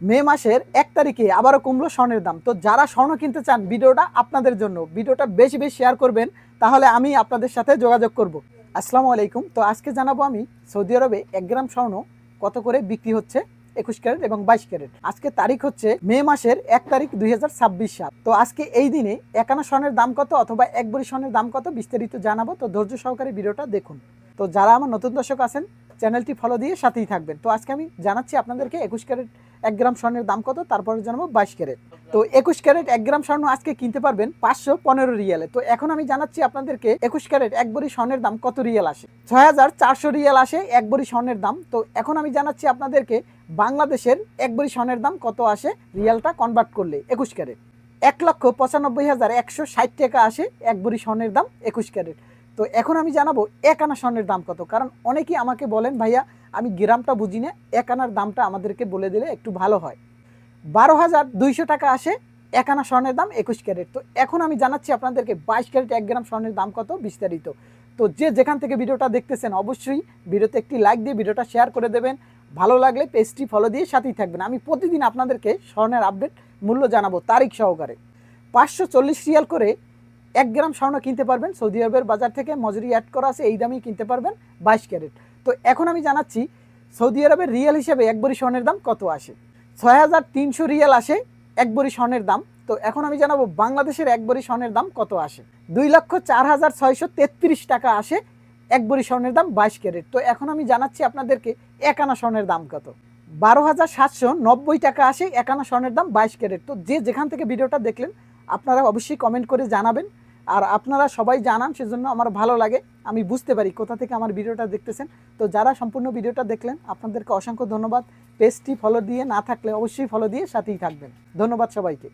মে মাসের 1 তারিখে আবারও কমলো স্বর্ণের দাম। তো যারা স্বর্ণ কিনতে চান ভিডিওটা আপনাদের জন্য। ভিডিওটা বেশি বেশি শেয়ার করবেন, তাহলে আমি আপনাদের সাথে যোগাযোগ করব। আসসালামু আলাইকুম। তো আজকে জানাবো আমি সৌদি আরবে 1 গ্রাম স্বর্ণ কত করে বিক্রি হচ্ছে 21 ক্যারেট এবং 22 ক্যারেট। আজকে তারিখ হচ্ছে মে মাসের 1 তারিখ 2026 সাল। তো আজকে এই দিনে 1 আনা স্বর্ণের দাম কত অথবা 1 ভরি স্বর্ণের দাম কত বিস্তারিত জানাবো। তো ধৈর্য সহকারে ভিডিওটা দেখুন। তো যারা আমার নতুন দর্শক আছেন চ্যানেলটি ফলো দিয়ে সাথেই থাকবেন। তো আজকে আমি জানাচ্ছি আপনাদেরকে 21 ক্যারেট 1 গ্রাম স্বর্ণের দাম কত, তারপরে জানাবো 22 ক্যারেট। তো 21 ক্যারেট 1 গ্রাম স্বর্ণ আজকে কিনতে পারবেন 515 রিয়ালে। তো এখন আমি জানাচ্ছি আপনাদেরকে 21 ক্যারেট 1 ভরি স্বর্ণের দাম কত রিয়াল আসে। 6400 রিয়াল আসে 1 ভরি স্বর্ণের দাম। তো এখন আমি জানাচ্ছি আপনাদেরকে বাংলাদেশের 1 ভরি স্বর্ণের দাম কত আসে রিয়ালটা কনভার্ট করলে 21 ক্যারেট। 1,95,160 টাকা আসে 1 ভরি স্বর্ণের দাম 21 ক্যারেট। তো এখন আমি জানাবো 1 আনা স্বর্ণের দাম কত, কারণ অনেকেই আমাকে বলেন ভাইয়া আমি গ্রামটা বুঝি না, 1 আনার দামটা আমাদেরকে বলে দিলে একটু ভালো হয়। 12,200 টাকা আসে 1 আনা স্বর্ণের দাম 21 ক্যারেট। তো এখন আমি জানাচ্ছি আপনাদেরকে 22 ক্যারেট 1 গ্রাম স্বর্ণের দাম কত বিস্তারিত। তো যে যেখান থেকে ভিডিওটা দেখতেছেন অবশ্যই ভিডিওতে একটি লাইক দিয়ে ভিডিওটা শেয়ার করে দেবেন। ভালো লাগলে পেজটি ফলো দিয়ে সাথেই থাকবেন। আমি প্রতিদিন আপনাদেরকে স্বর্ণের আপডেট মূল্য জানাবো তারিখ সহকারে। 540 রিয়াল করে 1 গ্রাম স্বর্ণ কিনতে পারবেন সৌদি আরবের বাজার থেকে, মজুরি অ্যাড করা আছে, এই দামেই কিনতে পারবেন 22 ক্যারেট। তো এখন আমি জানাচ্ছি সৌদি আরবের রিয়াল হিসেবে 1 ভরি স্বর্ণের দাম কত আসে। 6,300 রিয়াল আসে 1 ভরি স্বর্ণের দাম। তো এখন আমি জানাবো বাংলাদেশের 1 ভরি স্বর্ণের দাম কত আসে। 2,04,633 টাকা আসে 1 ভরি স্বর্ণের দাম 22 ক্যারেট। তো এখন আমি জানাচ্ছি আপনাদেরকে 1 আনা স্বর্ণের দাম কত। 12,790 টাকা আসে 1 আনা স্বর্ণের দাম 22 ক্যারেট। তো যে যেখান থেকে ভিডিওটা দেখলেন আপনারা অবশ্যই কমেন্ট করে জানাবেন। আর আপনারা সবাই জানান, সেজন্য আমার ভালো লাগে, আমি বুঝতে পারি কোথা থেকে আমার ভিডিওটা দেখতেছেন। তো যারা সম্পূর্ণ ভিডিওটা দেখলেন আপনাদেরকে অসংখ্য ধন্যবাদ। পেজটি ফলো দিয়ে না থাকলে অবশ্যই ফলো দিয়ে সাথেই থাকবেন। ধন্যবাদ সবাইকে।